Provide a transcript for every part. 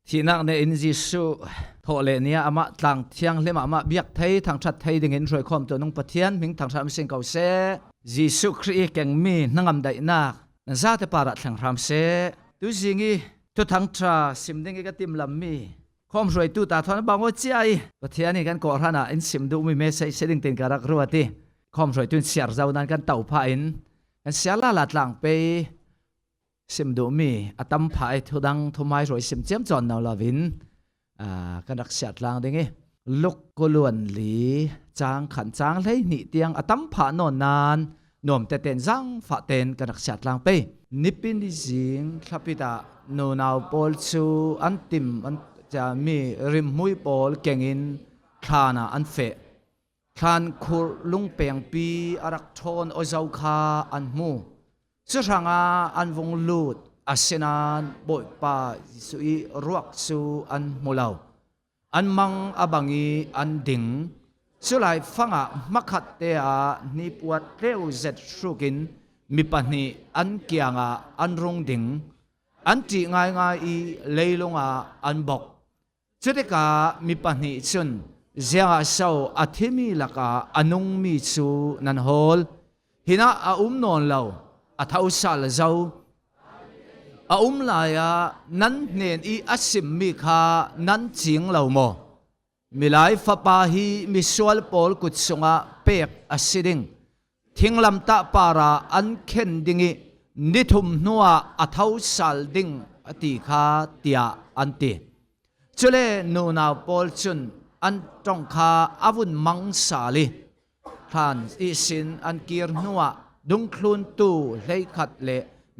ที่นักในอินจิสุโทเลเนียอามาต่างเทียงเลมาอามาเบียกไทยทางชัดไทยดึงเห็นรวยความตัวน้องปะเทียนมิงทางชัดมิเซงเกาเซจิสุครีเก่งมีนังอำได้นักนั่นซาเตปาระทางรามเซตุจิงีตุทางทราสิมดึงก็ติมลำมีความรวยตุตาทอนบางว่าเจ้าปะเทียนนี่กันก่อรานะอินสิมดูมีเมสเซดิงเต็นการักรัวตีความรวยตุนเสียร์เจ้านั้นกันเต่าพาอินกันเสียละลัดหลังไปสิมดูมีอัตมพายทุดังทุไมรวยสิมเจียมจอนนาวลาวินกันรักษาลางเด้งลูกกลวนหลีจางขันจางเลยนิเตียงอัตมผานอนนานนวมแต่เต็นจังฝาเต็นกันรักษาลางไปนิปินดิจิงทับปิตาโนนาวปอลซูอันติมอันจะมีริมมุยปอลเก่งินคลานาอันเฟะคลานคูลุงเปียงปีอารักทอนโอเจ้าคาอันมูสุดทางอันวงลูดอาเซนานบ่อยป่าสุยรวกสูอันมูลาวอันมังอบังีอันดิ่งสุไลฟังมักขัดเตะนิปวดเร็วเจ็ดสุกินมีปัญหาอันเกียงอันรงดิ่งอันจีง่ายง่ายเลยลงอันบอกจุดกามีปัญหาชนเจ้าสาวอาทิมีลักอันนุ่งมีสูนันโฮลหินะอานอนเหล่าอาท้าสาลเจ้าลายนั้นเนียนอัสิมมีค่านั้นจิงเหล่าโมมีหลายฟ้าป่าฮีมีสวลปอลกุศลเปียกอัสิดิงทิ้งลำตาปาราอันเข็นดิงินิทุมนัวอาท้าสาลดิงอติค่าเตียอันตีจุเลนูนาปอลจุนอันตรงค่าอาวุธมังสาลีทานอิสินอันกีร์นัวดุงคลุนตูเลยขัดเล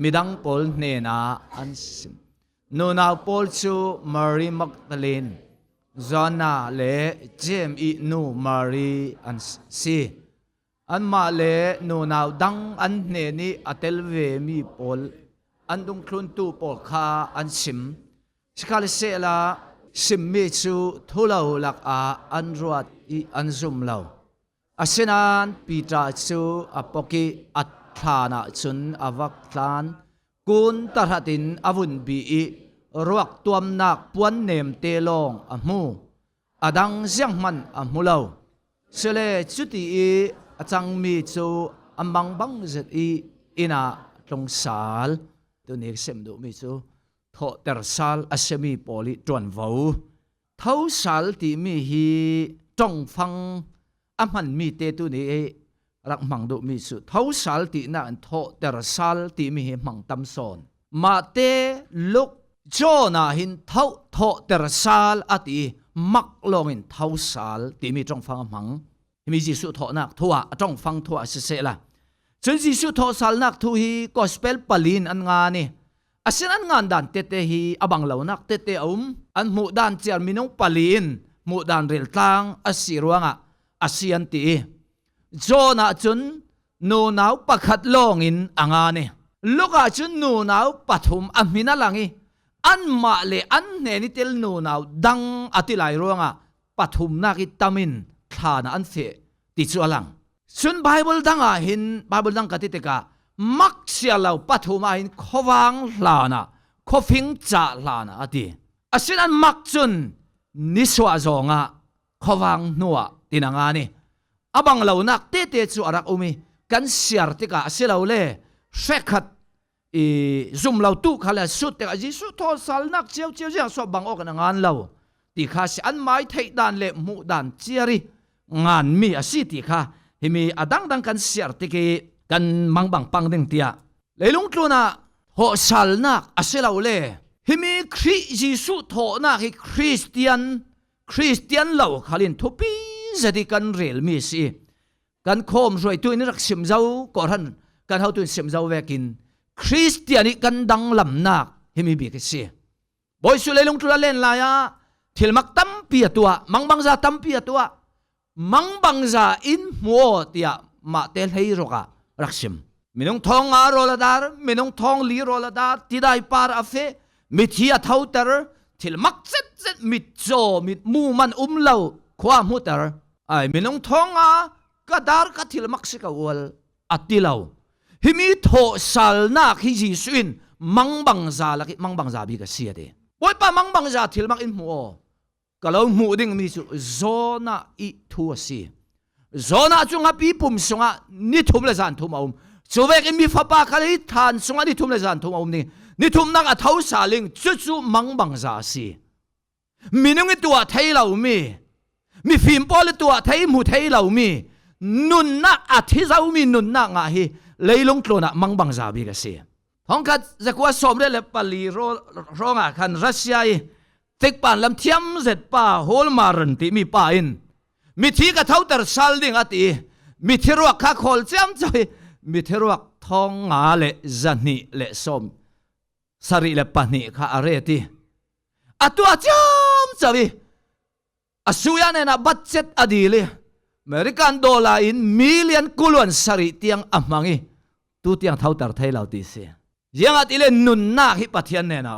มิดังปอลเนนาอันสิมนูนาปอลชูมารีมักดาเลนจอนาเลเจมอีนูมารีอันซีอันมาเลนูนาดังอันเนนีอัตเลเวมีปอลอันดุงคลุนตูปอลคาอันสิมสกาลเซลาสิมมีชูทุลาวลักอันรวดอีอันซุมลาวอาเซนันปีตาชูอปอกีอัตทานาจุนอวักทานกุนตระตินอวุนบีรวกตัวมนักปวนเนมเตลองอมูอดังเสียงมันอมูลาวเสเลจุติจังมีจูอัมบังบังเจตีอินาตรงสาลตัวนี้เสมดูมีจูทอเตอร์สาลอาเซมีปอลิตรวนวูเท้าสาลที่มีฮีจงฟังอามันมีเตตัวนี้รักมังดูมีสุดเท้าสาลที่นั่นทอเตอร์สาลที่มีมังตำสอนมาเตลุกโจนาหินเท้าทอเตอร์สาลอติมักลงหินเท้าสาลที่มีจงฟังมังมีจิสุทอนักทัวจงฟังทัวเสร็จละจนจิสุทอสาลนักทุฮีกอสเปลปลินอันงานนี่อาเซนันงานดันเตเตฮีอบังเหล่านักเตเตอันหมู่ดันเจียมินงปลินหมู่ดันเริลตังอาศิรวงอาเซียนตีโจนาจุนนูนาวปักขัดลงอินอ่างนี่ลูกอาจุนนูนาวปัทุมอามินาลังอีอันมาเลอันเนนิเตลนูนาวดังอติลายรวงปัทุมนักอิตามินทานาอันเสติจวลังซุนไบเบิลดังหินไบเบิลดังกติเตกามักเสียเหล่าปัทุมหินขวังลานะขฟิงจ่าลานะอดีอาศินันมักจุนนิสวาจงขวังนัวตินางานี่อบังเหล่านักเตเตจูอารักอุมีกันเสียร์ติกาเสียเหล่าเล่เฟคัดซุ่มเหล่าตู้เขาเลยสุดแต่ก็จิสุทอสาลนักเจียวสอบบังออกงานเหล่าติข้าสิอันไม้ไทยดานเล่มุดานเจียรีงานมีอาศิติข้าที่มีอดังกันเสียร์ติกกันมังบังปังดึงเตียเลยลุงตัวน่ะหัวสาลนักอาเสียเหล่าเล่ที่มีคริสจิสุทอนักที่คริสเตียนเหล่าขาลินทุปีจะที่กันเรียลมีสิกันโคมรวยตัวนี้รักสิมเจ้าก่อนกันเขาตัวสิมเจ้าเวกินคริสเตียนิกันดังลำนักที่มีบีกสิบอยสุเลยลงตัวเล่นลายทิลมักตั้มเปียตัวมังบังซาตั้มเปียตัวมังบังซาอินมัวเตียมาเตลให้รกรักสิมมินงทองโรลดาร์มินงทองลีโรลดาร์ที่ได้ปาร์อาเฟมิที่เท่าเตอร์ทิลมักเซ็ตมิดโจมิดมูมันเหล่าความมุตรไอ้มินงทองก็ดาร์ก็ทิลมักสิกาวลอัติเหล่าฮิมิโทสาลนักฮิจิสุนมังบังซาลักมังบังซาบีก็เสียเด ปอยปามังบังจาทิลมักอินหมูก็เราหมูดิ่งมีสุโซนาอิทัวซีโซนาจุงอปีปุ่มสงะนิทุมเลจันทุมเอาจูเวกมีฟ้าปาคาลิทานสงะนิทุมเลจันทุมเอานี่นิทุมนักอัฐาวสาลิงจุมังบังจาซีมีนึงตัวไทยเรามีฟิล์มปอลตัวไทยหมูไทยเรามีนุนนักอาทิตย์เรามีนุนนักงาฮีเลยลงโคลนะมังบังจาบีกเสียห้องกัดจะกว่าสมได้เลยปาลีร้องคันรัสเซียติกปานลำเทียมเสร็จป่าโฮลมารันติมีป่าอินมีที่กระเท่าแต่ซัลดิ่งอติมีที่รวกข้าโคลเจียมใจมีที่รวกทองงาเลจันนิเลสมสริเลปานิข้าอะไรติอตัวเจียมใจอาสุยานะบัตเจ็ตอดีเลยอเมริกันดอลลาร์อินมิลเลียนกุลวนสริเตียงอามังตูเตียงเท่าแต่ไทยเราตีเสียยังอติเลนุนนาฮิปะเทียนเนนะ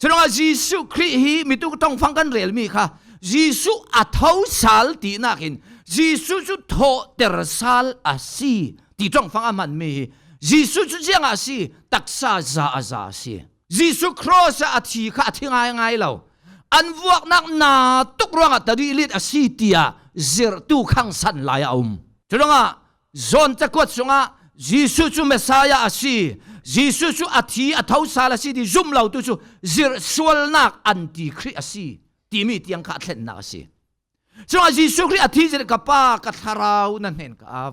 ฉะนั้นยิสุคริสต์มีตุกต้องฟังกันเรียลมีค่ะยิสุอัฐาวสัลตีนักินยิสุจุโตเตอร์สัลอาซีที่ต้องฟังอามันมียิสุจุเจียงอาซีตักซาซาอาซาซียิสุครอสอาทีค่ะที่ง่ายเราอันวกนักนาตุกรวงอัตดิลิตอาซีเตียเซร์ตูขังสันลายฉะนั้นจนจะกดสงะยิสุจุเมสายาอาซียิสุจุอาทีอัฐาวสาลอาซีที่จุ่มเราตุจุเซร์สวลนักอันติคริสอาซีที่มีเตียงขาดเล่นนักอาซีฉะนั้นยิสุคริสอาทีจะกับป้ากับทาราวนั่นเห็นครับ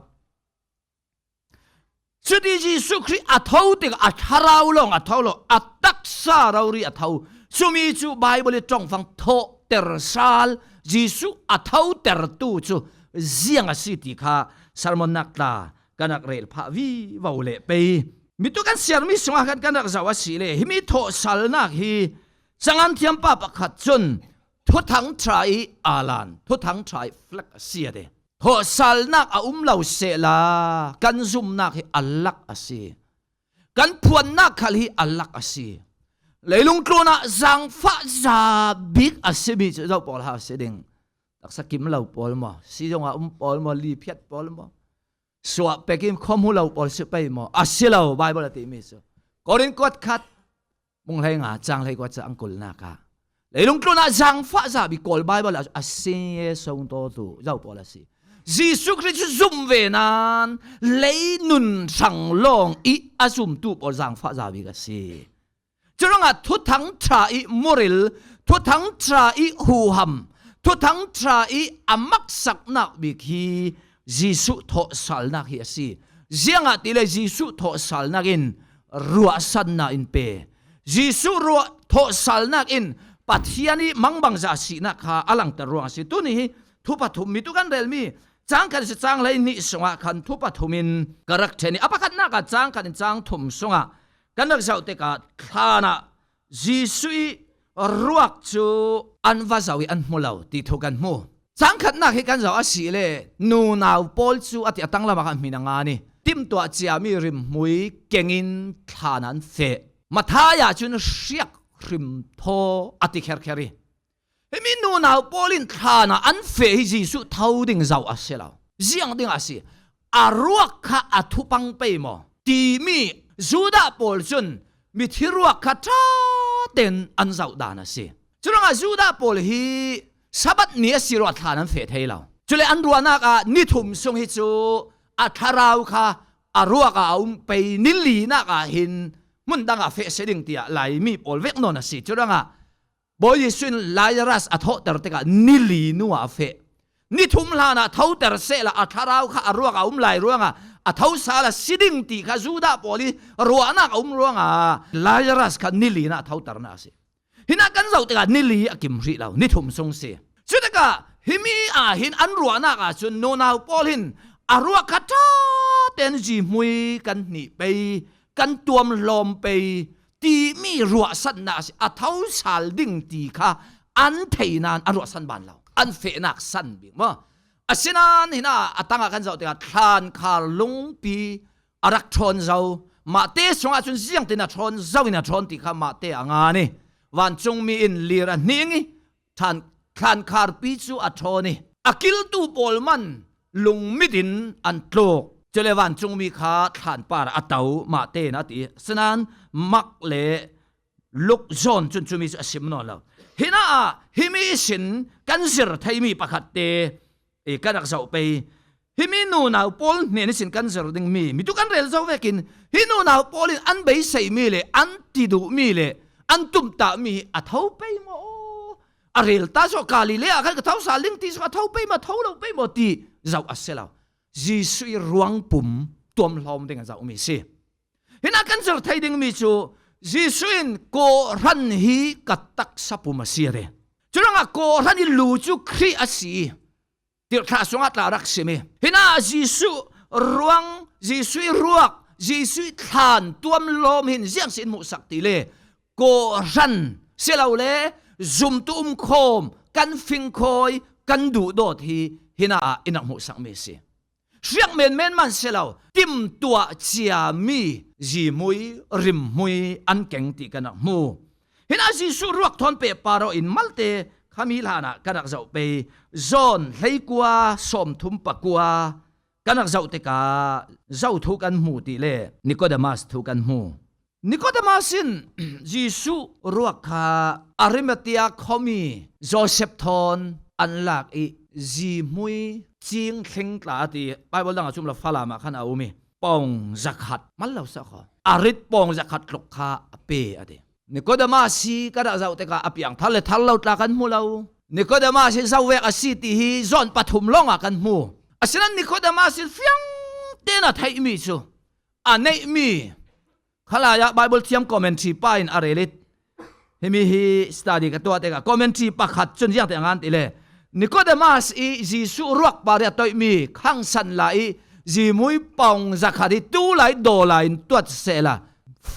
สุดที่ยิสุคริสอัฐาวติกอัฐาราวลงอัฐาวลงอัตตักซาเราเรียอัฐาวสุมีจูไบเบิลจงฟังโตเตอร์ซัลยิสุอัฐาวเตอร์ตูจูเสียงอาซีติค่ะสารมนักตากันนักเรียลพาวีวาวเล่ไปมีตัวกันเสียมีสงฆ์กันนักสาวสีเล่ฮิมีโทสัลนักฮีสังอันเทียมป้าประคัดจนทุกทั้งทรายอาลันทุกทั้งทรายฟลักเสียเดโทสัลนักอาเหล่าเสลากันซุมนักฮีอัลลักอาซีกันพวนนักขลีอัลลักอาซีเลยลุงกลัวนะสังฟ้าซาบิกอาซีมีจะเราปอลหาเสดิงตักสกิมเราปอลมาซีจงอาปอลมาลีเพียดปอลมาสวะเปกิมคอมหูเราปอลสิไปมาอาซีเราไบเบิลติมิสก็รินกวดคัดมุงให้งาจังให้กวดจะอังกุลนักเลยลุงกลัวนะสังฟ้าซาบิกอลไบเบิลอาซีเยส่งตัวตัวเราปอลสิยิสุคริสต์ซุ่มเวนันเลยนุนสังลงอีอาซุมตูปอลสังฟ้าซาบิกสิฉะนั้นทุกทั้งทราอิมริลทุกทั้งทราอิหูฮัมทุกทั้งทราอิอามักสักนักบิคียิสุโทสัลนักฮิอาซีเสียงติเลยิสุโทสัลนักอินรัวสันนักอินเปยิสุรัวโทสัลนักอินปัทยานีมังบังจาสีนักฮาอลังตะรัวสิตุนี้ทุปทุมมีตุกันเรลมีจางกันสิจางเลยนิสงะคันทุปทุมินกรักเทนีอปะกันนักจางกันจางทุมสงะกันนักเจ้าเตกาข้านะยิสุรัวจูอันวาจาวิอันมุลาวติทุกันมูสังขัดนักให้กันเจ้าอาศิเลนูนาวปอลจูอติตั้งละมากันมีนางานี่ติมตัวเจียมีริมมุยเก่งินทานันเฟมาทายาจุนเชียกริมโทอติเคร์เครีมีนูนาวปอลินทานะอันเฟฮิยิสุเท่าดิ่งเจ้าอาศิลาวเจียงดิ่งอาศิอารัวข้าอัทุปังไปมอตีมีจูดาปอลจุนมีที่รัวข้าท่าเต็นอันเจ้าดานะสิจุดนั้นจูดาปอลฮีสับัดนี้สิรัวทานันเฟทให้เราจุเลอันรัวนักนิทุมทรงฮิจูอัทาราวข้าอารัวข้าไปนิลีนักหินมุนดังเฟเสดิงเตียไหลมีปอลเวกโนนะสิจุดนั้นบอยสุนไลรัสอัทโตเตอร์เตกนิลีนัวเฟนิทุมลานะเท่าเตอร์เสละอัทาราวข้าอารัวข้าไหลรัวงอัทาวสาลสิดิงตีข้าจูดาปอลีรัวนักรัวงไลรัสข้านิลีนะเท่าเตอร์นะสิหินักกันเจ้าเตกนิลีกิมรีเรานิทุมทรงเสียจุดเตกหิมีหินอันรัวนักจุนโนนาวปอลินอารัวข้าท่าเต็นจีมวยกันนี่ไปกันตัวมลมไปตีมีรัวสันนาสิอัทาวสาลดิงตีข้าอันเทนานอารัวสันบานเราอันเฟนักสันบิงว่าอาศินันหินาตั้งกันเจ้าเตกทานคาลุงปีอารักชนเจ้ามาเตสงอาจุนเสียงตินาชนเจ้าอินาชนตีข้ามาเตองานี่วันจงมีอินลีรันนิ่งท่านคานคาร์ปิจูอัทโทนี่อากิลตูบอลมันลุงมิดินอันโตเจเลวันจงมีขาท่านปาร์อัตเอามาเตนะตีสนันมักเล ลุกซอนจุนจุมิอสิมนอนแล้วฮินาฮิมิสินกันเสรไทยมีประคัดเตกันรักษาไปฮิมินูนาวปอลเนี่ยนิสินกันเสรดิงมีทุกอันเรลเจ้าเวกินฮินูนาวปอลินอันเบยใส่มีเลยอันติดูมีเลยอันตุมตามีอัฐาไปโมอาเรลตาโซกาลิเลอากันกระท้าสาลิงตีสกระท้าไปมาท้าเราไปหมดตีเจ้าอัสเซลาจีสุยรวงปุ่มตัวมลอมดิงเจ้ามีสิฮินากันเสรไทยดิงมีจูจีสุยนโกรันฮีกัตตักสับมาเสียเรจุดนั้นโกรันฮีลูจูครีอาศีที่ข้าสงฆ์ตารักสิมีฮินาจีสุรวงจีสุยรวกจีสุยทานตัวมลมหินเสียงสินมุสักติเลโกรันเสียเราเลซุมตุมโคมกันฟิงคอยกันดูโดดฮีฮินาอินักมุสักมีสิเสียงเมนมันเสียเราติมตัวเจียมีจีมุยริมมุยอันเก่งตีกันนักมูฮินาจีสุรวกทอนเปปารออินมัลเตขามีลานะกันนักเจ้าไปซอนไหลกัวสมทุมปะกัวกันนักเจ้าเตกาเจ้าทุกันมูตีเลนิโคเดมัสทุกันมูนิโคเดมัสินจีสุรวกคาอาริมาเตียคอมีโจเซฟทอนอันหลักอีจีมุยจิงเข่งตาตีไปบอลดังจุ่มละฟาลามาขันเอามีปองจักขัดมันเราสักขออาริดปองจักขัดหลกคาเปอดีนิโคเดมัสก็ได้เจ้าเตกาอภิยังทัลเลทัลเราตากันมูเรานิโคเดมัสเจ้าเวกอาศิติฮีซอนปฐุมลงอากันมูอาศัยนั้นนิโคเดมัสเฟียงเตน่าไทยมีจูอันไหนมีขลายะไบเบิลเทียมคอมเมนตรีป้ายนอาเรลิตเฮมีฮีสตาดีกับตัวเตกาคอมเมนตรีปักขัดจนยังแต่งานติเลนิโคเดมัสอีจีสุรวกปาริยตัวมีข้างสันไหลจีมุยปองจักขัดตู้ไหลโดไหลตัวเสละ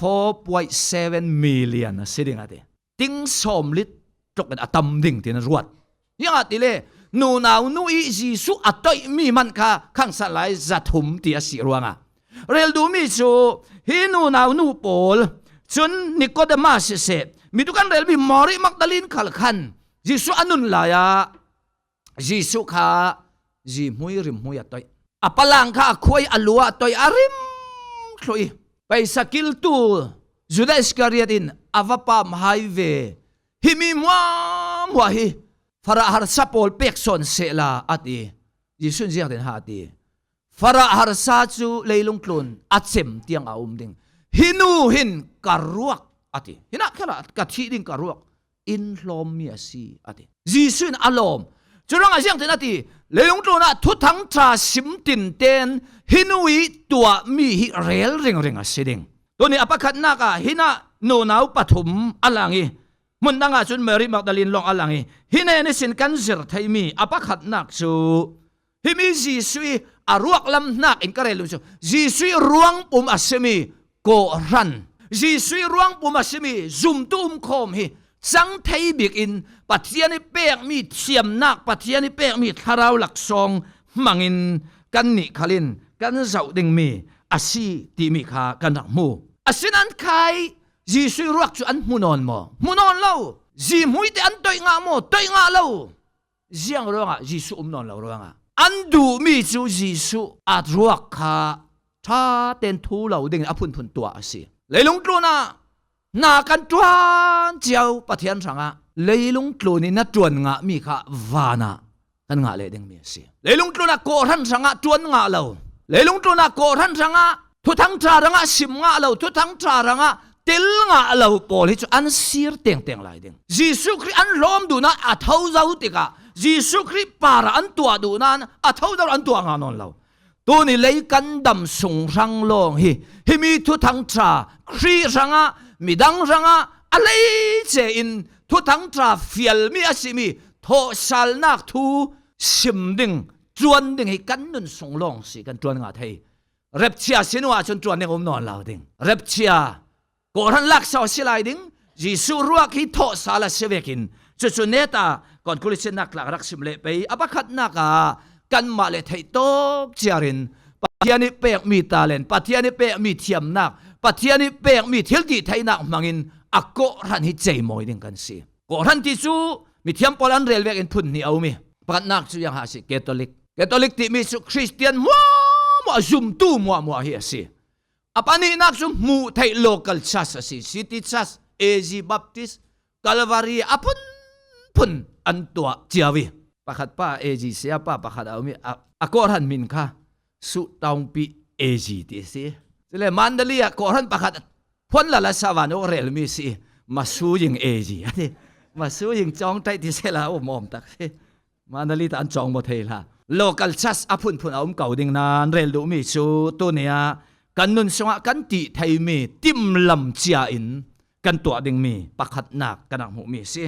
4.7 million สิดิงอะเดติ้งสมลิตจกกันอัตมดิ่งที่นั่นรวดยังอะติเลนูนาวนูอีจีสุอัตตัวมีมันค่ะข้างสันไหลจัดหุมที่สิรวงอะเรลดูมีจูฮินูนาวนูปอลจนนิโคเดมัสเสมีทุกการเรลมีมอริมักดาลินขัลขันจีสุอนุนลายะจีสุขาจีมุยริมมุยตัวอปลังข้าคุยอลัวตัวอาริมคุยไปสกิลตูจูดาสการีดินอวปามไฮเวฮิมีมัวฮิฟาราฮาร์ซาปอลเปกซอนเซลาอดีจีสุนเจียงเดินหาดีฟาราฮาร์ซาจูเลยลงกลุนอัดเซมเตียงอาอุมดิงฮินูหินการวกอดีฮินักแค่ละกัดที่ดิงการวกอินลอมมีสีอดีจีสุนอารมณ์จุดนั้นเสียงเต็นทีเลยลงกลุนทุกทั้งทราสิมตินเตนฮินุยตัวมีฮิเรลเริงสิดิงตัวนี้อภัคนักฮินาโนนาวปฐุมอลังอีมันดังจุนเมริมักดาลินลองอลังอีฮิเนนิสินกันเซอร์ไทยมีอภัคนักจูฮิมิจีสุยอารวกลำนักอินกระเรลุจูจีสุยรวงปุ่มอัศมีโกรันจีสุยรวงปุ่มอัศมีซุมตุมโคมฮิสังไทยบิกอินปัทยานิเปกมีเทียมนักปัทยานิเปกมีทาราวหลักซองมังอินกันนิขลินกันเจ้าดิงมีอาศีติมิขากันหักมูอาศินันใครจีสุยรักจุอันมุนอนโมมุนอนเล่าจีมุยแต่อันตัวงาโมตัวงาเล่าจีอังร้องอ่ะจีสุนอนเล่าร้องอ่ะอันดูมีจูจีสุอัดรักขาถ้าเต็นทูเล่าดิงอพุนตัวอาศีเลยลงตัวน่ะนากันจวนเจ้าปะเทียนสังอ่ะเลยลงตัวนี่นัดจวนงะมีข้าวานะกันงะเลยดิงมีอาศีเลยลงตัวน่ะโกรันสังอ่ะจวนงะเล่าเลยลงตัวน่ะโกรันสังอ่ะทุกทั้งจารังอ่ะสิมงะเล่าทุกทั้งจารังอ่ะติลงะเล่าปอลิจูอันซีร์เตียงไหลดิงจีสุคริอันล้อมดูนะอัฐาวเจ้าติกะจีสุคริปาระอันตัวดูนั้นอัฐาวเจ้าอันตัวงานนเล่าตัวนี้เลยกันดำส่งรังลงฮิมีทุกทั้งจาครีรังอ่ะมีดังรังอ่ะอะไรเจอินทุกทั้งจาฟิลมีอาศิมีโทสัลนักทูสิมดิงจวนดิงให้กันนุนส่งลงสิกันจวนงาไทยเร็บเชียสินว่าจนจวนเนี่ยผมนอนเล่าดิงเร็บเชียโกรันลักษาสิไลดิงจีสุรัวกฮิโทสาลเสเวกินจุดเนตาก่อนกุลิเซนักหลักรักสิมเลไปอภัคนักกันมาเลไทยโตเจียรินปัทยานิเปกมีตาเลนปัทยานิเปกมีเทียมนักปัทยานิเปกมีเทลดีไทยนักมังอินอโกรันฮิเจมอยดิงกันสิโกรันที่จูมีเทียมปอลันเรลเวกินพุ่นนี่เอามีปักนักจูยังหาสิแคทอลิกที่มีสุคริสเตียนมัวซุมตู้มัวเฮียสิอปานี่นักซุมมูไทย local church สิ city church AG Baptist Calvary apun an tua chiawi pakhat pa AG sia pa pakhat ami akoran min kha su taungpi AG ti si le mandalia koran pakhat phon la sawan o rel mi si masu ying AG ati masu ying chong tai ti sela o mom tak si manali ta an chong mo thela local church apun kau ding nan rel du mi chu tu nia kan nun songa kan ti thai mi tim lam chia in kan tua ding mi pakhat nak kanak mu mi si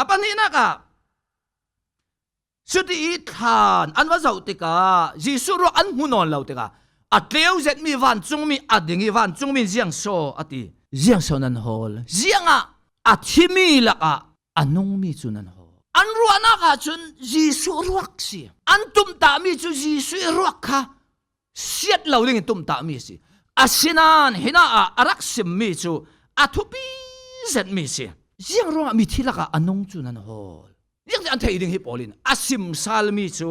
apani naka suti than an wa zau tika jisu ro an hunon lau tika atleu zet mi van chung mi adingi van chung mi jiang so ati jiang so nan hol jianga athimi laka anung mi chunan hol an ruana ka chun jisu ruak si an tum ta mi chu jisu ruak kha siat lau ding tum ta mi si asinan hina arak sim mi chu athupi zet mi si jiang ronga mi thilaka anung chunan hol yang an thei ding hi polin asim salmi chu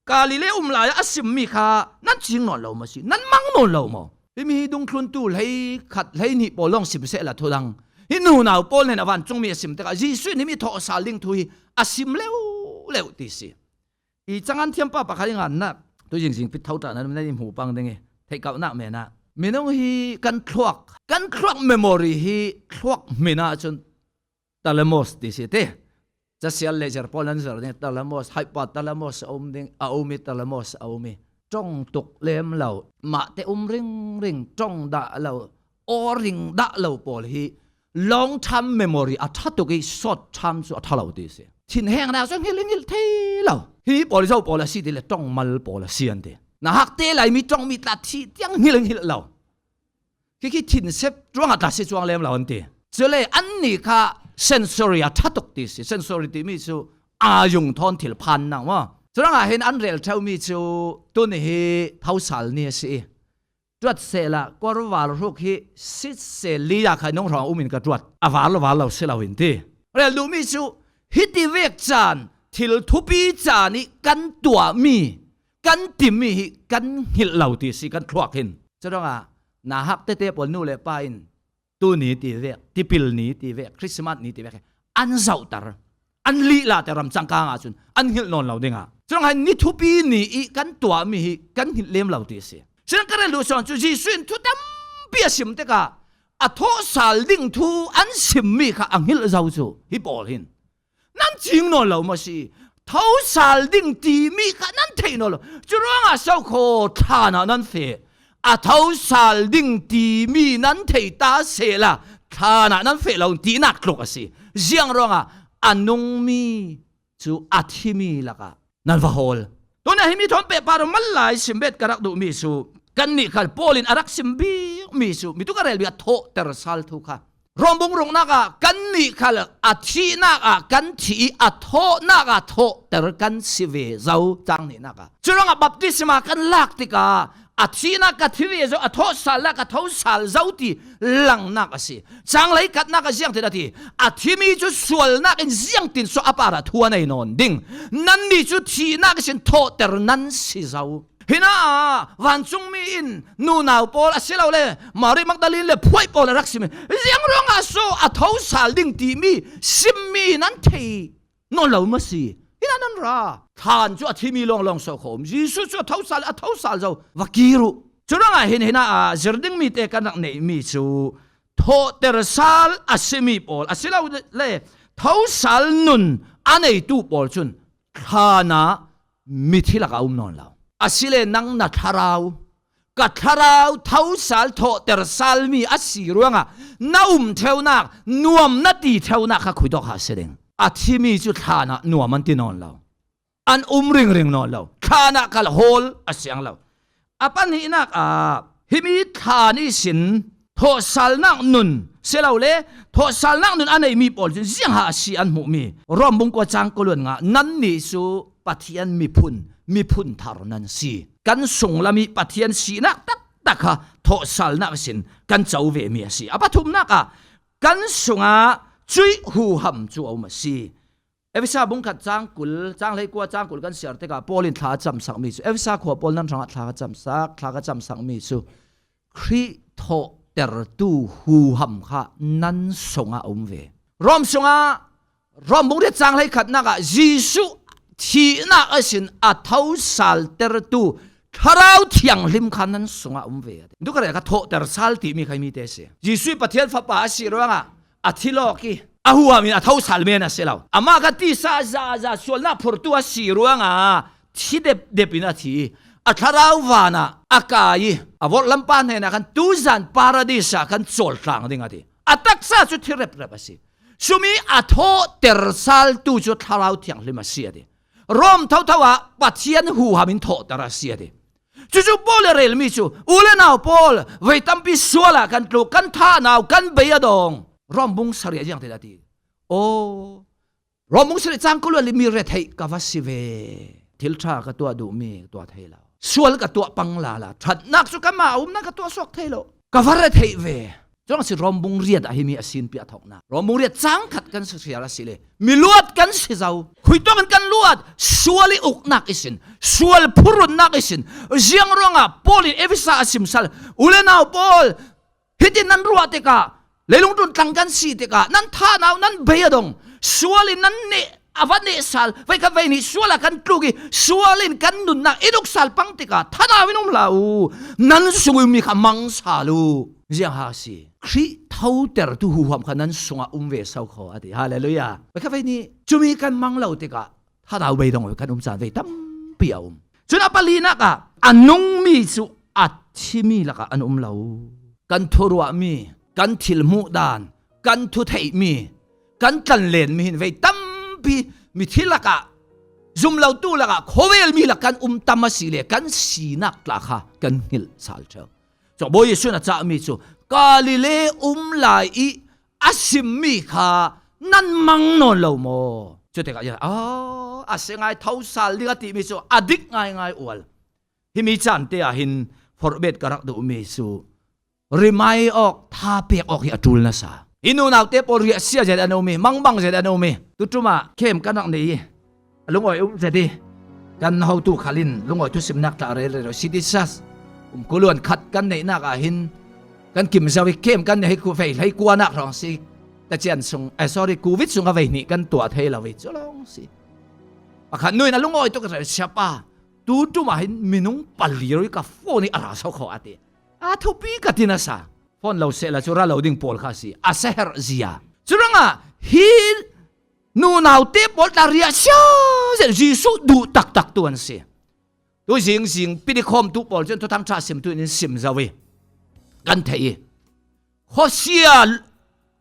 kalile umlaya asim mi kha nan ching non lo ma si nan mang non lo mo mi dung thlun tu lei khat lei ni polong sim se la tholang hi nu naw pol nen awan chung mi asim ta ji su ni mi tho saling thui asim leu ti si I changan thiam pa pakhaling an na tu jing jing pit thau ta nan nei hu pang ding e thei kau na me na minong hi kan thluak memory hi thluak mina chun talamos ti si te Jasial leisure Poland zer ne talamos hypothalamus ding aumi talamos aumi trong tuk lem lau ma te ring trong da lau o ring da lau pol hi long term memory athatuk I short term so athalau ti se thin heng na so ngil thei lau hi pol zo pol si ti le tong mal pol sian te na hak te lai mi trong mi tla thi tiang ngil lau ki thin sep trong ata se chuang lem lau an te chule an ni kha sensory athatuk ti si sensory ti mi chu ayung thon thil phan na wa churanga hen an rel thau mi chu tu ni hi thausal ni si twat se la korwal ruk hi sit se li ya kha nong rong umin ka twat awal lo se la win ti rel lu mi chu hiti vek chan thil thupi chani kan tua mi kan tim mi hi kan hil lau ti si kan thluak hin churanga na hak te pol nu le pa in tu ni ti vek ti pil ni ti vek Christmas ni ti vek an zau tar an li la te ram chang ka nga chun an hil non lau dinga chung han ni thupi ni I kan tua mi hi kan hil lem lau ti se chen ka lu son chu ji swin thu tam pia sim te ka a tho sal ding thu an sim mi kha ang hil zau chu hi pol hin nan ching non lau ma si tho sal ding ti mi kha nan thei no lo chu ronga sau kho thana nan fe a thau sal ding ti mi nan thei ta se la thana nan fe lo ti nak tlok asi jiang ronga anung mi chu athimi laka nan va hol to na himi thon pe par mal lai simbet karak du mi su kan ni khal polin arak simbi mi su mi tu ka rel bi tho ter sal thu kha rombong rong naka kan ni khal athi naka kan thi a tho naka tho ter kan sive zau chang ni naka churanga baptisma kan lak tika athina ka thiwe zo atho sal la ka tho sal zauti lang nak asi chang lai kat nak jiang te dati athimi chu sual nak in jiang tin so apara thuan ai non ding nan ni chu thi nak sin tho ter nan si zau hina wan chung mi in nu naw pol asilaw le mari magdalene le phoi pol raksim jiang ronga so atho sal ding ti mi simmi nan thei non lo ma si ina nan ra than chu athimi long so khom jisu chu thau sal zo wakiru churanga hina zerding mi te kanak nei mi chu tho ter sal asimi pol asilaw le thau sal nun anei tu pol chun khana mi thilaka non law asile nang na tharau ka tharau thau sal tho ter sal mi asiruanga naum theunak nuam na ti theunak kha khuidok ha sereng athimi chu thana nuam an ti non law an ring non law thana kal hol asyang law apan hi nak himi thani sin tho sal nak nun selaw le tho sal nak nun anei mi pol jiang ha si an mu mi rom bung ko chang ko lun nga nan ni su pathian mi phun thar nan si kan sung lami pathian si nak tak ha tho sal nak sin kan chau ve mi si apathum nak kan sunga chui hu ham chu au ma si evisa bung khat chang lei kwa chang kul kan siar te ka polin tha cham sak mi chu evisa kho pol nan rang tha cham sak mi chu khri tho ter tu hu ham kha nan songa umve rom songa rom bung de chang lai khat na ka jisu thi na asin a thau sal ter tu tharau thiang lim khan nan songa umve du ka ka tho ter sal ti mi khai mi te se jisu pathian fa pa si ronga a thiloki a huwa min a thau sal me na selaw ama ka ti sa za sol na phur tu a si ronga thi de pina thi a tharau wana akai a vol lampan he na kan tuzan paradisa kan chol tlang ding ati atak sa chu thirep rep asi sumi a tho ter sal tu chu tharau thiang lim asi ati rom thau thawa pathian hu hamin tho tara si ati chu pol rel mi chu ule naw pol wei tampi suala kan tlu kan tha naw kan be adong rom bung saria jang te ati o rom bung sari chang kulu li mi re thei ka vasive thil tha ka to du mi to thei la sual ka to pangla la that nak su ka ma na ka to sok thei lo ka vare thei ve jong si rom bung riat a hi mi asin pi athok na rom bung riat chang khat kan su sia ra si le mi luat kan si zau khui to kan luat suali uk nak isin sual phurun nak isin jiang ronga poli evisa asim sal ule naw pol hitin nan ruat te ka leilung tun tangkan si te ka nan tha naw nan beadong suali nan ne avane sal vai ka vai ni suala kan tlugi sualin kan nun na iduk sal pang te ka thada winum lau nan sungui mi kha mang salu jiang ha si khri thau ter tu hu hom khanan sunga umve sau kho ati hallelujah vai ka vai ni chumi kan mang lau te ka thada wei dong kan san ve tam piaum chuna palina ka anung mi chu athimi la ka anum lau kan thorwa mi kan thil mu dan kan thu thei mi kan tan len mi hin ve tam pi mi thilaka zum lau tu laka khowel mi la kan tamasi le kan sinak la kha kan hil sal chang so boy yesu na cha mi chu kalile lai I asim mi kha nan mang non lo mo chu te ka ya asengai thau sal li ka ti mi chu adik ngai ol hi mi chan te a hin forbet karak du mi chu rimai ok tha pe ok hi atul na sa inu naw te por ria sia jada no mi mangbang jada no mi tutuma kem kanak nei lungoi jadi kan how to khalin lungoi tu simnak ta re sidisas kulun khat kan nei na ka hin kan kim zawi kem kan nei ku fei hai ku anak rong si ta chian sung sorry covid sung avei ni kan tua thei la we cholong si akhan noi na lungoi to ka siapa tutuma hin minung paliroi ka phone ara so kho ati a thupi ka tinasa phone lo se la chura loading pol kha si a seher zia churanga hil nu naw te pol ta ria sha jisu du tak tuan se tu jing pi khom tu pol chen to thang cha sim tu in sim zawe kan thei hosia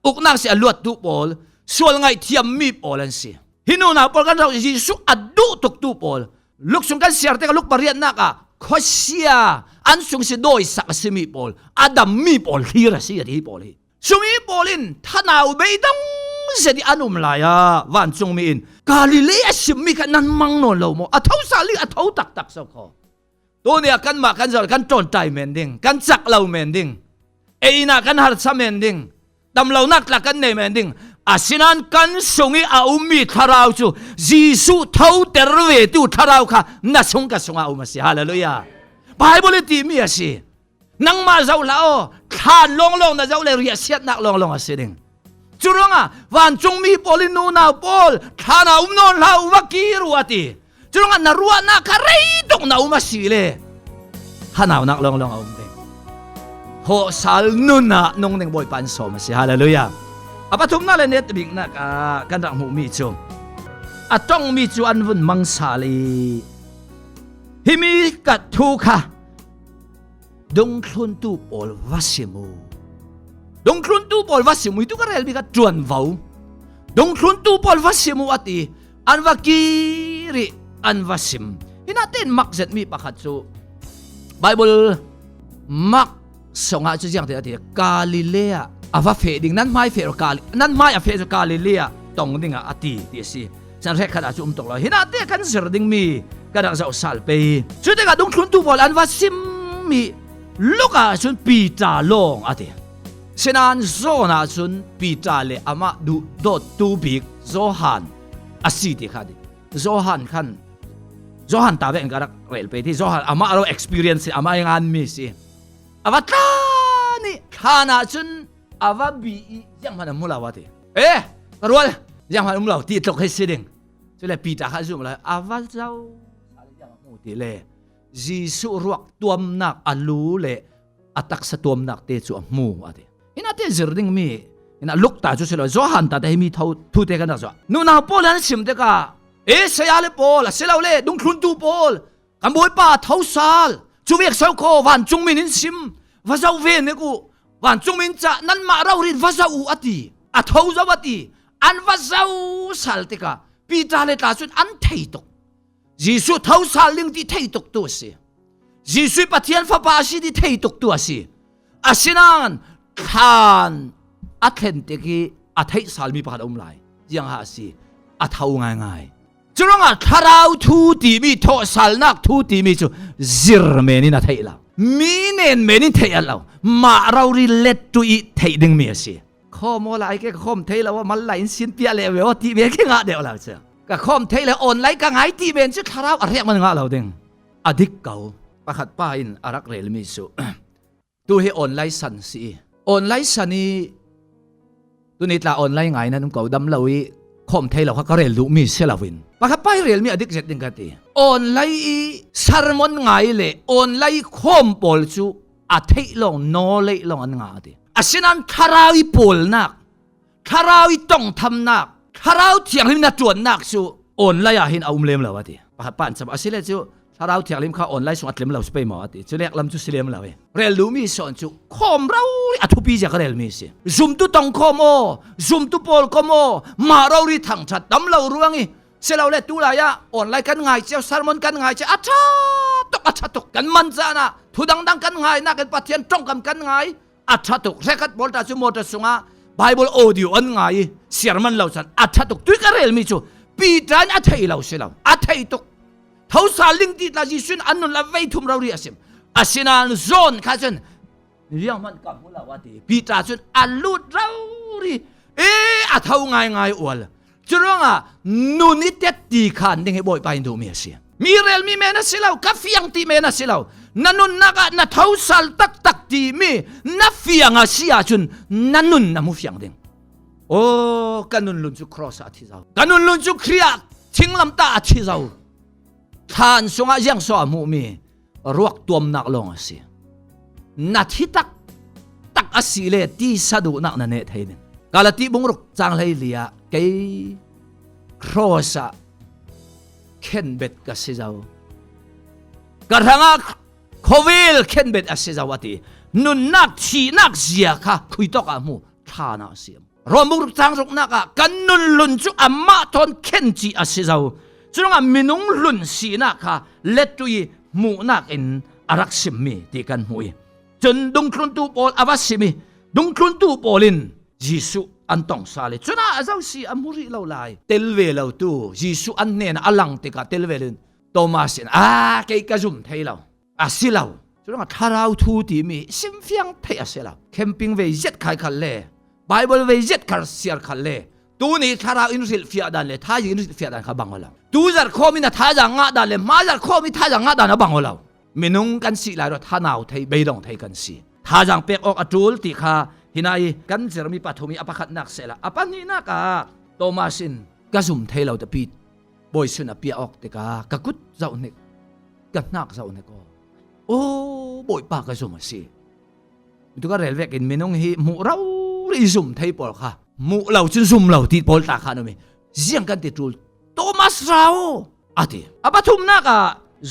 uknak se aluat tu pol sual ngai thiam mi pol an se hinu na pol kan jisu adu tuk tu pol luk sung kan siar te ka luk pariat na ka hosia an sung si doi sak simi pol adam mi pol hira si ri pol hi sumi polin thanau beidang zedi anum laya van chung mi in galilea simmi kan nan mang non lo mo athau sali athau tak so kho to ne kan ma kan zol kan ton tai mending kan chak lo mending eina kan har sa mending dam lo nak la kan ne mending asinan kan sungi a ummi tharau chu jisu thau terwe tu tharau kha na sung ka sunga umasi hallelujah bible ti mi asi nang ma zau lao than long na zau le ria siat nak long asiding churanga van chung mi polinu na pol thana non la wakiru ati churanga na ruwa na karei dong na umasile hanaw nak long umde ho sal nuna nong ning boy pan so masi hallelujah apathum na le net bing na ka kanang mu mi chu atong mi chu anvun mangsali himi ka thu kha dong thun tu pol vasimu dong thun tu pol vasimu itu ka rel bi ka tuan vau dong thun tu pol vasimu ati anvakiri anvasim hinaten makzet mi pakhat chu bible mak songa chu jang te ati galilea ava fe ding nan mai fe kal nan mai a fe chu galilea tong dinga ati ti si san re khala chu tok lo hinate kan sir ding mi kada za sal pe chu te ka dong thun tu pol anvasim mi luka chun pita long ati sinan zona chun pita le ama du dot tu big zohan asiti khadi zohan khan zohan ta ben garak rel pe ti zohan ama ro experience ama ngan mi si avatlan นี่คานาจุนอาวาบียังมันมุลาวะติกรัวยังมันมุลาวตีตกให้สิดิงจุเลปีตาข้าจุมเลยอาวาเจ้าอะไรยังมูติเลจีสุรวกตัวมนักอลูเลอัตักสตัวมนักเตจุมูอะติอินาเตจิรดิงมีอินาลุกตาจุสิลโจฮันตาเตมีเท่าทุเตกันนะจ้ะนูนาโปลันสิมเตกาเสียเลโปลเสลาเลดุงครุนตูโปลกันบวยป้าเท่าซาลจูเวียกเซาโควันจุงมินินซิมวาซาเวเนกูวันจุงมินจะนั้นมาเรารินวาซาอูอติอัทาวซาวติอันวาซาอูสัลติกาปีตาเลตาสุนอันเทตกยิสุเท่าซาลิงที่เทตกตัวสิยิสุปะเทียนฟ้าปาสิที่เทตกตัวสิอาศินันขานอัทเลนติกีอัทเทซาลมีปาดอมไลยังหาสิอัทาวง่ายๆจุลงอ่ะทาราวทูตีมีโทซาลนักทูตีมีจูซิรเมนินาเทลามีเนนเมนิเทลามาเราริเลตตุอีเทดึงเมียสิข้อมูลอะไรก็ข้อมเทลาว่ามันไหลสินเปียเลวว่าตีเมียแค่งาเดียวแล้วเจ้าก็ข้อมเทลาออนไลน์ก็ง่ายตีเมียจะทาราวอะไรมันงาเราดึงอดิกเก่าประคัดป้าอินอารักเรลมิสุตัวให้ออนไลน์สันสีออนไลน์สันนี้ตัวนี้ตาออนไลน์ไงนะนุ่มเก่าดำเราอีคอมเทลาก็เรลดูมีเซลาวินปะครับไปเรลมีอดิกเจ็ดดึงกันตีออนไลน์สารมอนไงเลยออนไลน์คอมปอลจูอาเทลองโนเลยลองอันงาตีอาศินันทาราวิปอลนักทาราวิต้องทำนักทาราวิเทียงลิมนัดจวนนักจูออนไลน์อาหินเอาเลมแล้ววะตีปะครับปันสบอาศิเลจูทาราวิเทียงลิมข้าออนไลน์ส่งอัดเลมเราสเปย์หมอตีจูเล็กลำจูสิเลมเราเรลดูมีสอนจูคอมเราอัทุปีจากเรลมีสิซุ่มตุต้องคอมโอซุ่มตุปอลคอมโอมาเราริทั้งชัดดำเรารวงอีเสเราเลตุลายะออนไลน์กันง่ายเจ้าสารมอนกันง่ายเจ้าอัชตุกกันมันจานะทุดังกันง่ายนักกันปะเทียนตรงกันง่ายอัชตุกเรคัดบอลตาจูโมตสุงะไบเบิลออดิโออันง่ายเสียมันเราสันอัชตุกตุยกันเรลมีจูปีจานอัทเฮเราเสเราอัทเฮตุกเท่าสาลิงติดลาจิสุนอันนุนละเวทุมเราเรียสิมอาศินันโซนข้าจนเรื่องมันกับมุลาวะตีปีตาจนอันลุดเราดิอัทเฮาง่ายอวลจุดว่านุนิเตตีขันดึงให้บ่อยไปดูเมียสิมีเรลมีเมนัสสิลาวกัฟยังตีเมนัสสิลาวนันนุนนักนัทเท้าสัลตักตีมีนัฟยังอาศิอาจุนนันนุนนัมุฟยังดึงโอ้กันนุนลุนจุครอสอาทิเจ้ากันนุนลุนจุครียทิ้งลำตาอาทิเจ้าทานสงยังสอมูมีรวกตัวมนักลงอาศินัทฮิตักอาศิเลตีสะดุนักนันเนทให้ดึงกาลติบุงรุกจางเลยเลียเกย์ครอสะเข็นเบ็ดกัสเจ้ากระทั่งโควิลเข็นเบ็ดกัสเจ้าวัตินุนนักชีนักเสียค่ะคุยตอกอามูท่านาเสียมรวมบุงรุกจางรุกนักกันนุนลุนจุอามาทอนเข็นจีกัสเจ้าจุงอามินุงลุนสีนักค่ะเล็ดตุยมูนักอินอารักสิมีที่กันมวยจนดุงครุนตูปอลอวัสิมีดุงครุนตูปอลินยิสุอันต้องสาเลจน่าเจ้าสีอัมมุริเราไล่เทลเวลเราตู้ยิสุอันเนนอลังติกาเทลเวลินโตมาสินเกยกระจุมเทเราสิเราจน่าทาราวทูตีมีซิมฟิงเทอสิเราแคมปิ้งเวยิดขายขันเล่ไบเบิลเวยิดขายเสียขันเล่ตู้นี้ทาราวอินุสิลฟิอาดันเล่ท้าอินุสิลฟิอาดันข้าบังเราตู้จัดข้อมินะท้าจังงาดันเล่มาจัดข้อมิท้าจังงาดันข้าบังเรามินุงกันสิเราท้าหนาวไทยเบยดงไทยกันสิท้าจังเป็กออกอัตุลติข้าฮินายกันเจอมีปัทมีอภัคัดนักเสละอภันนี่นักโตมาสินกระซุ่มเทเราตะปีดบอยสุนอปีออกติกากะกุดเจ้าเนกกันนักเจ้าเนกโอ้บอยปากกระซุ่มสิตุกะเรลเวกินมินงฮีมูเราริซุ่มเทปอลค่ะมูเราจุนซุ่มเราติปอลตาคานุมีเสียงกันติจูลโตมาสเราอาทิอภัทุมนัก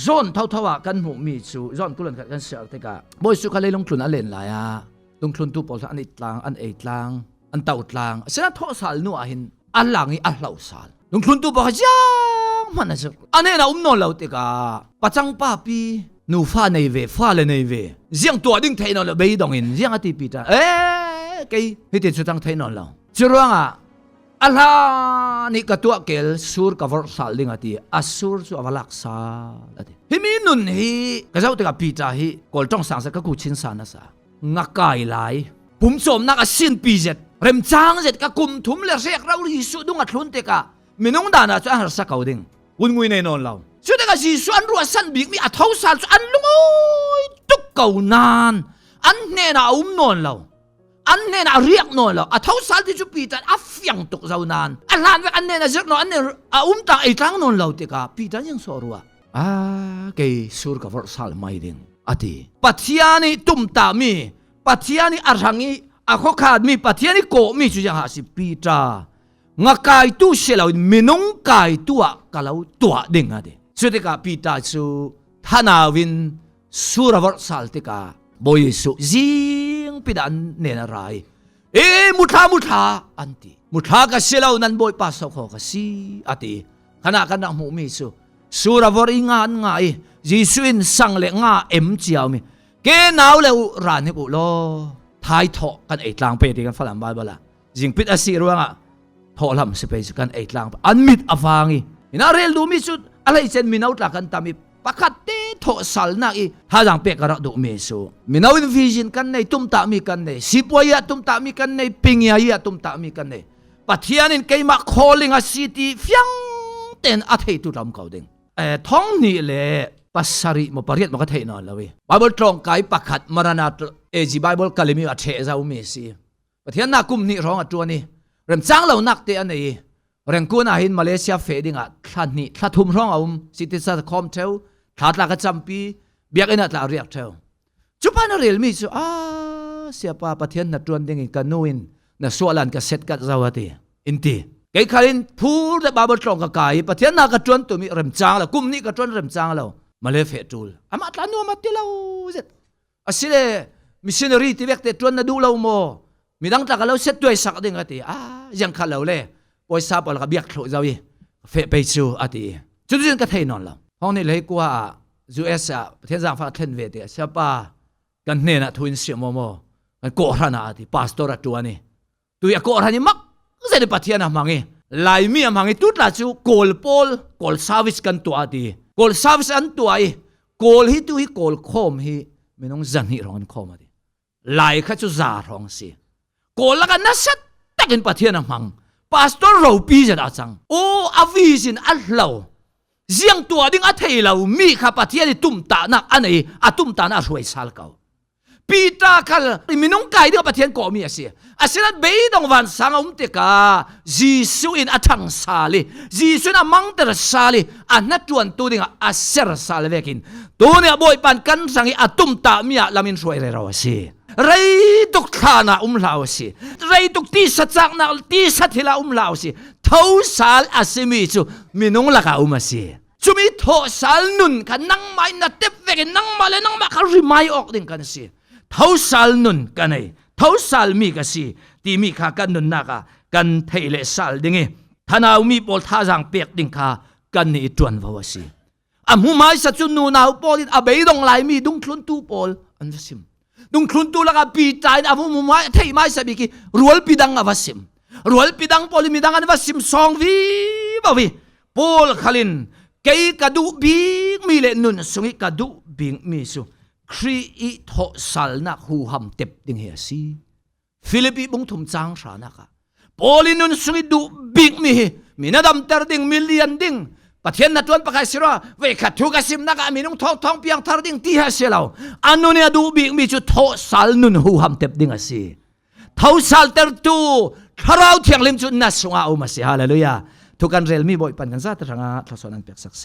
จอนเท่ากันหูมีจูจอนกุลันกันเสียติกาบอยสุกะเลยลงทุนอะไรหลายลงทุนตู้ปอลอันอีกลางอันเอกลางอันเต่าลางเสนาทอสาลนัวหินอันหลังอีอันเหล่าสาลลงทุนตู้ปอลยังมันนะจ๊ะอันนี้นะนอนเหล่าติกาปัจจังป้าปีนูฟ้าในเวฟ้าเลยในเวเสียงตัวดิ้งเทนอนเหล่าเบยดงอินเสียงอติปีตาเกยให้ติดสุดตั้งเทนอนเหล่าจุดว่าอัลลานี่ก็ตัวเกลสูร์กับวอร์สาลิงอติอัสสูร์สุอวลักษาอติฮิมินุนฮีก็เจ้าติกาปีตาฮีกอลจ้องสังสกกูชินสานะสางักไก่ไหลปุ่มสมนักสินปีเจ็ดเริ่มจางเจ็ดก็กุมทุ่มเลเรียกเราลิสุดุงัดลุ้นเตกะมินงดานะจะหาสักเอาดิ่งวุ่นงุยในนอนเราสุดเตกะสิส่วนรัวสันบิกมีอัฐาวสารอันลุงโอยตุกเก่านาน อันเนน่ะนอนเราอันเนน่ะเรียกนอนเราเท่าสาลที่จุปีตันเฟียงตกเจ้านานอันลานเวอันเนน่ะเรียกนอนอันเนตังไอ้ตังนอนเราติกาปีตันยังสอรัวเกยสุรกวรสาลไม่ดิงอติปัทยานีตุมตามีปัทยานีอารังีข้อขาดมีปัทยานีโกมีจุยังหาสิปีตางากายตู้เชลามินงกายตัวกะลาตัวดิงอะดิสุดกาปีตาจูทานาวินสุรวรสาลติกาบอยสุจิงปิดันเนนารายมุทาอันติมุทากะเชลานันบอยปัสสาวะกะสีอะติขณะกันหูมีสุรวริงานง่ายจิสุอินสังเลงาเจียวมีเกนาวเลวรานให้บุโลทายทอกันไอ้ตางไปที่กันฝรั่งบาลบลาจิงปิดอาศิรวงะทอลำสิไปกันไอ้ตางอันมิดอฟางีน่าเรียนดูมิสุดอะไรเช่นมินาวตากันตามีปะคัดเตทอสัลนักอีถ้าจังเปกระดูมิสุมินาวอินฟิจินกันในตุ้มตามีกันในสิบวยตุ้มตามีกันในปิงยาตุ้มตามีกันในปัทยานินเกยมาคอลิงอาซิตี้ฟียงเต็นอัฐิตุรำเขาเด้งท้องนี่แหละปัสสริมาปริยัติมาก็เทนอนแล้วเว้ยไบเบิลตรงกายปักขัดมรณะจีไบเบิลกาลิมีอัฐเจาเมสีปะเทียนนักกุมนี่ร้องอัตัวนี้เริ่มจ้างเรานักเตะอันนี้เรื่องกูน่าเห็นมาเลเซียเฟดิงอ่ะทันนี่ทัดทุ่มร้องเอาสิติสัตคอมเทวทัดละก็จำปีเบียกอินัดละเรียกเทวจุปานเรียลมีสุเสียป้าปะเทียนนัดจวนดิ่งกันนู่นนัดสวลันก็เสร็จกันเจ้าตีอินทีไอ้คารินพูดแต่บาเบิลตรงกับกายปะเทียนนักจวนตัวมีเริ่มจ้างแล้วกุมนี่ก็จวนเริ่มจ้างแล้วมาเลเฟตูลอามาตานัวมาติลาวเสร็จสิเลมิชชันนารีที่เวกเตจวนนัดูเราโมมีดังตากเราเสร็จด้วยสักดิ่งตียังขัดเราเลยปอยซาปอลกับเบียกโถเจ้าอีเฟไปจูตีจุดนี้ก็เทนอนเราห้องนี้เลยกว่ายูเอสประเทศต่างฟ้าเทนเวทีเสียป้ากันเนี่ยนะทุนเสียโมกันโกรธนะตีพาสตอร์ตัวนี้ตัวอยากโกรธนี่มักเสด็จปะเทียนมังงี้ลายมีมังงี้ทุกหลายจูโกลโพลโกลซาวิสกันตัวตีโกลซาวิสอันตัวโกลฮิตุฮิโกลโคมฮิไม่ต้องจันฮิร้องโคมตีลายข้าจูซาร้องสิโกลละกันนัสตักินปะเทียนมังพาสตอร์เราปีจะได้จังโอ้อาวิสินอัลเลวเสียงตัวดิ้งอัฐิเรามีข้าปะเทียนตุ่มตานักอันนี้ตุ่มตานักรวยสัลเก่าปีตาคัลมีน้องไก่เดียวปะเทียนก่อมีเสียนั้นเบย์ดงวันสังอุมเตกาจีสุอินอังซาลีจีสุอินมังเตอร์ซาลีนัดจวนตัวดิ้งเซอร์ซาลีเวกินตัวเนี่ยบ่อยปันกันสังตุ่มตามีลามินรวยเราเสียไรตุกท่านะลาวสิไรตุกที่สัจจักนะที่สัทธิลาลาวสิเท่าสาลสิมีจูมีน้องละกาสิจูมีทอสาลนุนกันนั่งไม่นัดเต็มเวกินนั่งมาเลยนั่งมาเขาริไม่ออกดิ่งกันสิเท่าสาลนุนกันไอเท่าสาลมีกันสิที่มีข้ากันนุนนักกันเทเลสาลดิ่งท่านเอามีบอลท่าจังเปียกดิ่งข้ากันนี่จวนวาวสิหูไม่สัจจุนูนาวบอลินเบย์ดงไลมีดุงคลุนตูบอลอันสิมดุงคลุนตูละกับปีใจนะผมไม่เที่ไม่สบิกิรัวปีดังอวสิมรัวปีดังพอลิมีดังอวสิมสองวีบ่วีพอลขลินเกยกระดูบิงมีเลนุนสุงิกระดูบิงมีสุครีอิทอสัลนักหูหำเต็บดิ่งเฮียซีฟิลิปปีบุงทุ่มจางสานักพอลินุนสุงิดูบิงมีนาดำเตอร์ดิ่งมิลเลียนดิ่งปะเทียนนัดวันประกาศสิว่าเวกัดทุกสิมนักมีนุ่งท้องเพียงทาร์ดิ้งที่หาเสียเราอันนู้นเนี่ยดูบิมีจุดทอสัลนุนหูหำเต็บดิ้งสิเท่าสัลเตอร์ตูคราวเที่ยงลิมจุดนัสงาอุมาสิฮาเลลูยาทุกการเรลมีบ่อยปันกันซาตระงาทศนันเปียกสักเซ